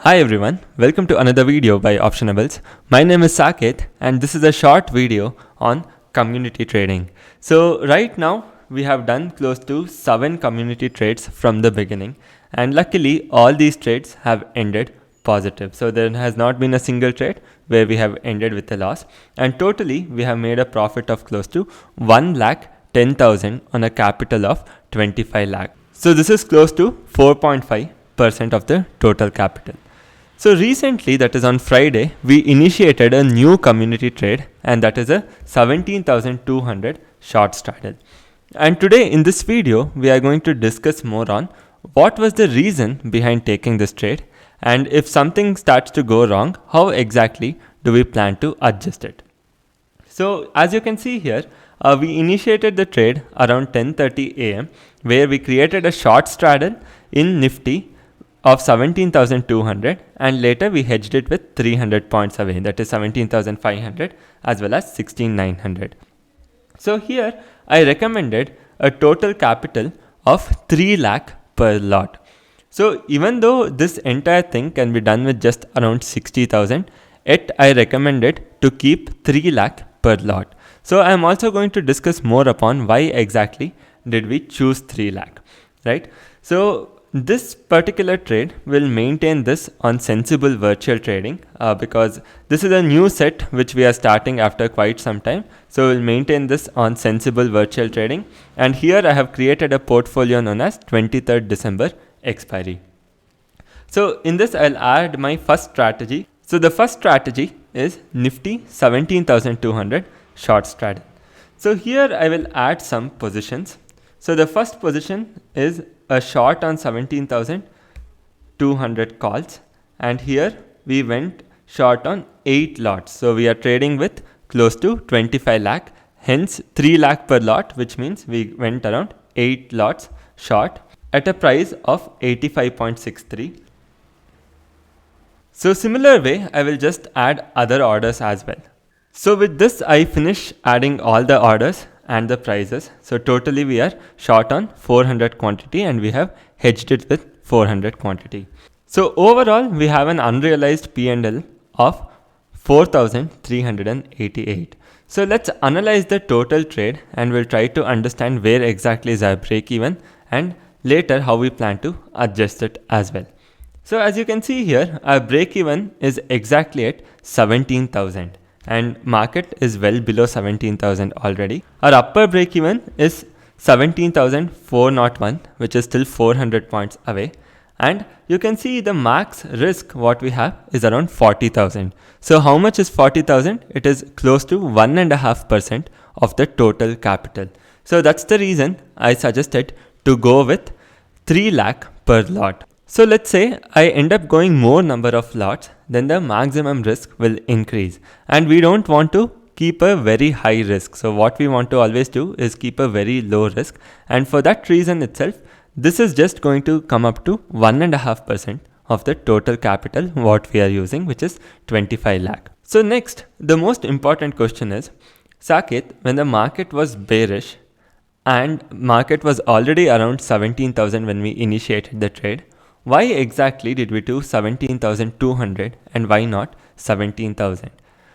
Hi everyone, welcome to another video by Optionables. My name is Saket and this is a short video on community trading. So right now we have done close to 7 community trades from the beginning, and luckily all these trades have ended positive. So there has not been a single trade where we have ended with a loss, and totally we have made a profit of close to 1,10,000 on a capital of 25 lakh. So this is close to 4.5% of the total capital. So recently, that is on Friday, we initiated a new community trade, and that is a 17,200 short straddle. And today in this video, we are going to discuss more on what was the reason behind taking this trade, and if something starts to go wrong, how exactly do we plan to adjust it. So as you can see here, we initiated the trade around 10:30 a.m. where we created a short straddle in Nifty of 17,200, and later we hedged it with 300 points away, that is 17,500 as well as 16,900. So here I recommended a total capital of 3 lakh per lot. So even though this entire thing can be done with just around 60,000, yet I recommended to keep 3 lakh per lot. So I am also going to discuss more upon why exactly did we choose 3 lakh, right? So this particular trade will maintain this on sensible virtual trading because this is a new set which we are starting after quite some time. So we'll maintain this on sensible virtual trading, and here I have created a portfolio known as 23rd December expiry. So in this I'll add my first strategy. So the first strategy is Nifty 17,200 short straddle. So here I will add some positions. So the first position is a short on 17,200 calls, and here we went short on 8 lots. So we are trading with close to 25 lakh, hence 3 lakh per lot, which means we went around 8 lots short at a price of 85.63. So similar way, I will just add other orders as well. So with this, I finish adding all the orders and the prices. So totally we are short on 400 quantity and we have hedged it with 400 quantity. So overall we have an unrealized P&L of 4,388. So let's analyze the total trade and we'll try to understand where exactly is our break even, and later how we plan to adjust it as well. So as you can see here, our break even is exactly at 17,000. and market is well below 17,000 already. Our upper break even is 17,401, which is still 400 points away. And you can see the max risk what we have is around 40,000. So how much is 40,000? It is close to 1.5% of the total capital. So that's the reason I suggested to go with 3 lakh per lot. So let's say I end up going more number of lots, then the maximum risk will increase, and we don't want to keep a very high risk. So what we want to always do is keep a very low risk, and for that reason itself, this is just going to come up to 1.5% of the total capital what we are using, which is 25 lakh. So next, the most important question is, Saket, when the market was bearish and market was already around 17,000 when we initiated the trade, why exactly did we do 17,200 and why not 17,000?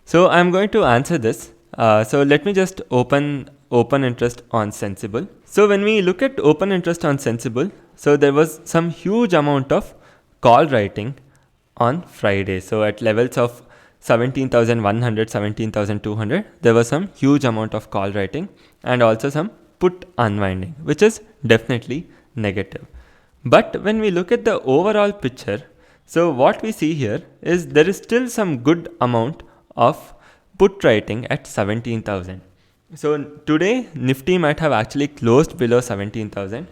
So I'm going to answer this. So let me just open interest on Sensible. So when we look at open interest on Sensible, so there was some huge amount of call writing on Friday. So at levels of 17,100, 17,200, there was some huge amount of call writing and also some put unwinding, which is definitely negative. But when we look at the overall picture, so what we see here is there is still some good amount of put writing at 17,000. So today Nifty might have actually closed below 17,000,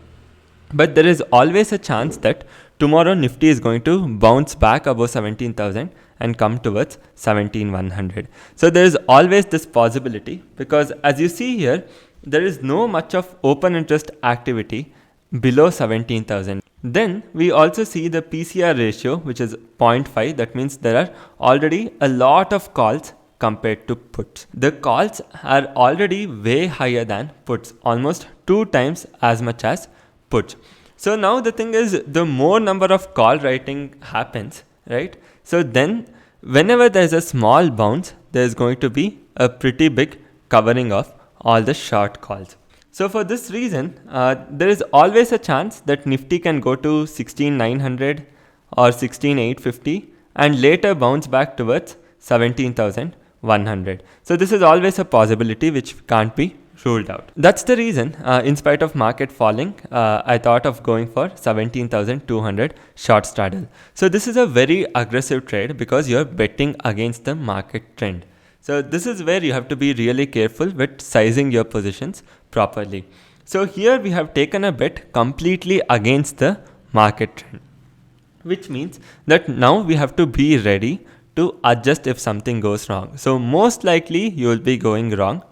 but there is always a chance that tomorrow Nifty is going to bounce back above 17,000 and come towards 17,100. So there is always this possibility, because as you see here, there is no much of open interest activity below 17,000. Then we also see the PCR ratio, which is 0.5. That means there are already a lot of calls compared to puts. The calls are already way higher than puts, almost 2 times as much as puts. So now the thing is, the more number of call writing happens, right? So then whenever there's a small bounce, there's going to be a pretty big covering of all the short calls. So for this reason, there is always a chance that Nifty can go to 16,900 or 16,850 and later bounce back towards 17,100. So this is always a possibility which can't be ruled out. That's the reason, in spite of market falling, I thought of going for 17,200 short straddle. So this is a very aggressive trade because you're betting against the market trend. So this is where you have to be really careful with sizing your positions properly. So here we have taken a bet completely against the market trend, which means that now we have to be ready to adjust if something goes wrong. So most likely you will be going wrong,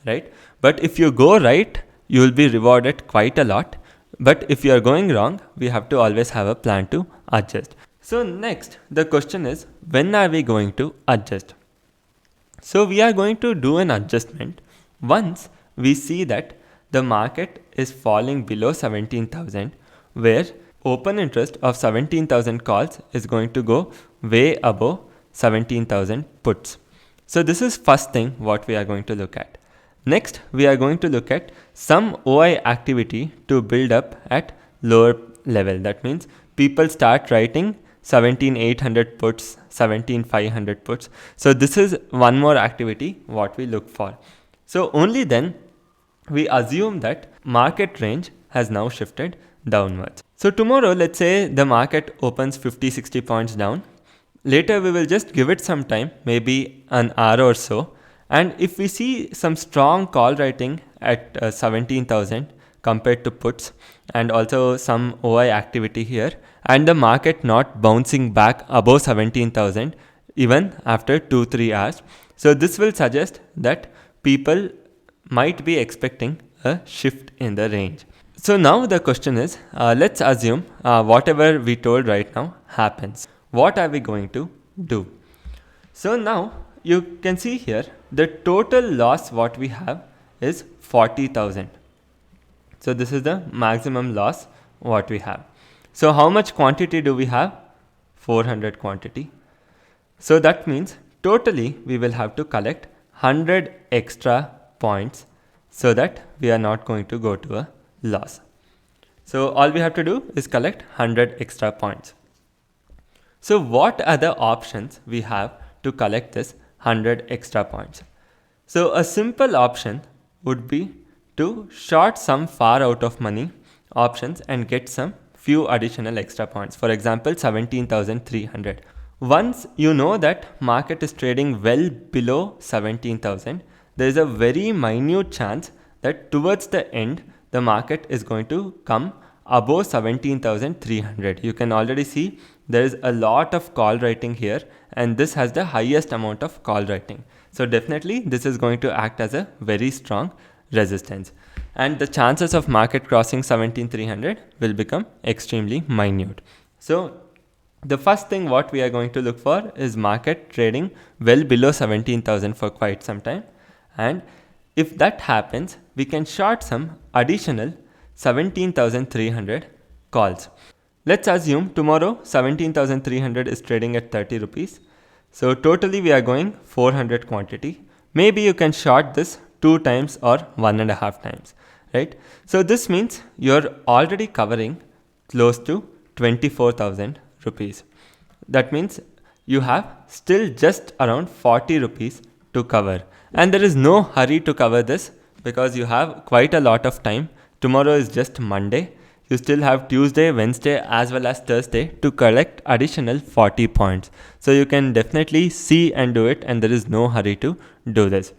right? But if you go right, you will be rewarded quite a lot. But if you are going wrong, we have to always have a plan to adjust. So next, the question is, when are we going to adjust? So we are going to do an adjustment once we see that the market is falling below 17,000, where open interest of 17,000 calls is going to go way above 17,000 puts. So this is first thing what we are going to look at. Next, we are going to look at some OI activity to build up at lower level. That means people start writing 17,800 puts, 17,500 puts. So this is one more activity what we look for. So only then we assume that market range has now shifted downwards. So tomorrow, let's say the market opens 50-60 points down. Later we will just give it some time, maybe an hour or so. And if we see some strong call writing at 17,000 compared to puts, and also some OI activity here, and the market not bouncing back above 17,000 even after 2-3 hours. So this will suggest that people might be expecting a shift in the range. So now the question is, let's assume whatever we told right now happens. What are we going to do? So now you can see here the total loss what we have is 40,000. So this is the maximum loss what we have. So how much quantity do we have? 400 quantity. So that means totally we will have to collect 100 extra points so that we are not going to go to a loss. So all we have to do is collect 100 extra points. So what are the options we have to collect this 100 extra points? So a simple option would be to short some far out of money options and get some few additional extra points. For example, 17,300. Once you know that market is trading well below 17,000, there is a very minute chance that towards the end, the market is going to come above 17,300. You can already see there is a lot of call writing here, and this has the highest amount of call writing. So definitely this is going to act as a very strong resistance, and the chances of market crossing 17,300 will become extremely minute. So the first thing what we are going to look for is market trading well below 17,000 for quite some time, and if that happens, we can short some additional 17,300 calls. Let's assume tomorrow 17,300 is trading at 30 rupees. So totally we are going 400 quantity. Maybe you can short this 2 times or 1.5 times, right? So this means you're already covering close to 24,000 rupees. That means you have still just around 40 rupees to cover. And there is no hurry to cover this because you have quite a lot of time. Tomorrow is just Monday. You still have Tuesday, Wednesday as well as Thursday to collect additional 40 points. So you can definitely see and do it, and there is no hurry to do this.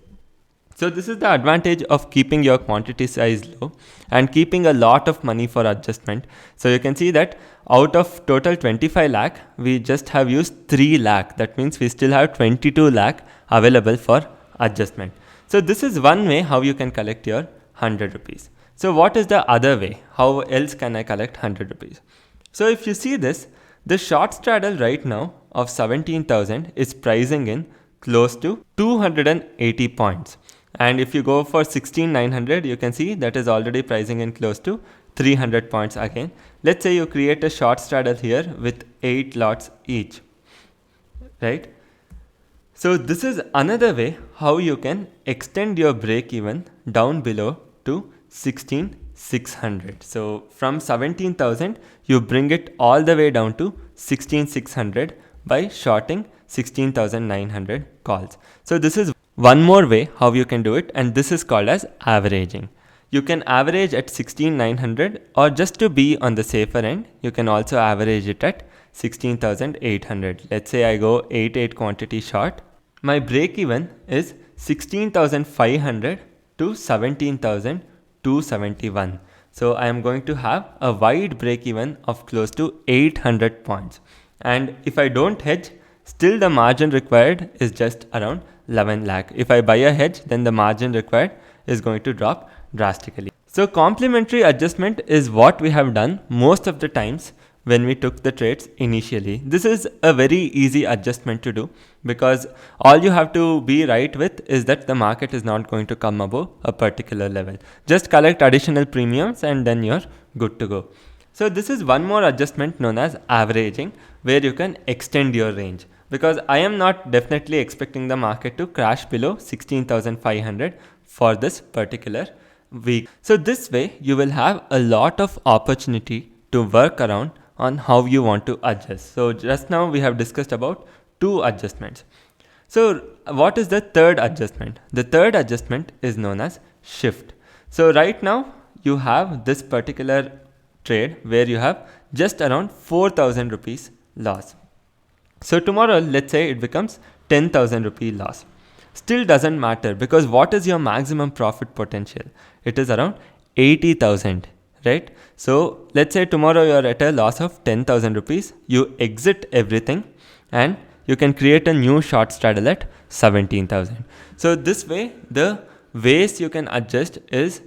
So this is the advantage of keeping your quantity size low and keeping a lot of money for adjustment. So you can see that out of total 25 lakh, we just have used 3 lakh. That means we still have 22 lakh available for adjustment. So this is one way how you can collect your 100 rupees. So what is the other way? How else can I collect 100 rupees? So if you see this, the short straddle right now of 17,000 is pricing in close to 280 points. And if you go for 16,900, you can see that is already pricing in close to 300 points again. Let's say you create a short straddle here with 8 lots each. right? So this is another way how you can extend your break even down below to 16,600. So from 17,000 you bring it all the way down to 16,600 by shorting 16,900 calls. So this is one more way how you can do it, and this is called as averaging. You can average at 16,900, or just to be on the safer end, you can also average it at 16,800. Let's say I go 8 quantity short. My break even is 16,500 to 17,271. So I am going to have a wide break even of close to 800 points. And if I don't hedge, still the margin required is just around 11 lakh. If I buy a hedge, then the margin required is going to drop drastically. So complementary adjustment is what we have done most of the times when we took the trades initially. This is a very easy adjustment to do, because all you have to be right with is that the market is not going to come above a particular level. Just collect additional premiums and then you're good to go. So this is one more adjustment known as averaging, where you can extend your range, because I am not definitely expecting the market to crash below 16,500 for this particular week. So this way you will have a lot of opportunity to work around on how you want to adjust. So just now we have discussed about 2 adjustments. So what is the third adjustment? The third adjustment is known as shift. So right now you have this particular trade where you have just around 4,000 rupees loss. So tomorrow, let's say it becomes 10,000 rupee loss. Still doesn't matter, because what is your maximum profit potential? It is around 80,000, right? So let's say tomorrow you are at a loss of 10,000 rupees. You exit everything and you can create a new short straddle at 17,000. So this way, the ways you can adjust is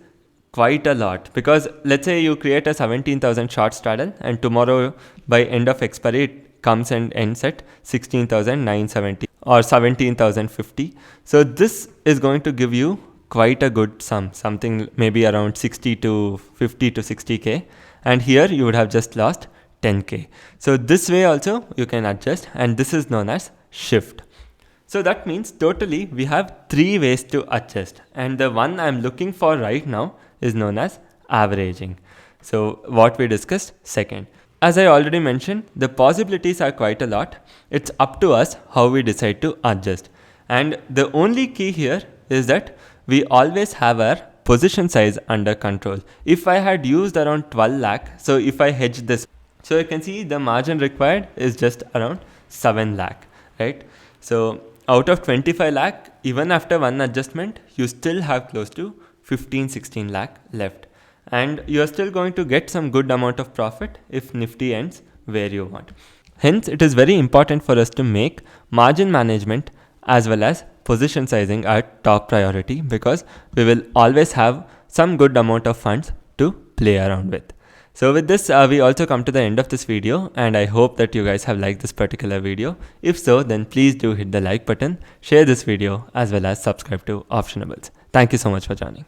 quite a lot, because let's say you create a 17,000 short straddle and tomorrow by end of expiry it comes and ends at 16,970 or 17,050. So this is going to give you quite a good sum, something maybe around 60 to 50 to 60k, and here you would have just lost 10k. So this way also you can adjust, and this is known as shift. So that means totally we have 3 ways to adjust, and the one I'm looking for right now is known as averaging. So what we discussed second. As I already mentioned, the possibilities are quite a lot. It's up to us how we decide to adjust. And the only key here is that we always have our position size under control. If I had used around 12 lakh, so if I hedge this, so you can see the margin required is just around 7 lakh, right? So out of 25 lakh, even after one adjustment, you still have close to 15-16 lakh left. And you're still going to get some good amount of profit if Nifty ends where you want. Hence, it is very important for us to make margin management as well as position sizing our top priority, because we will always have some good amount of funds to play around with. So with this, we also come to the end of this video, and I hope that you guys have liked this particular video. If so, then please do hit the like button, share this video as well as subscribe to Optionables. Thank you so much for joining.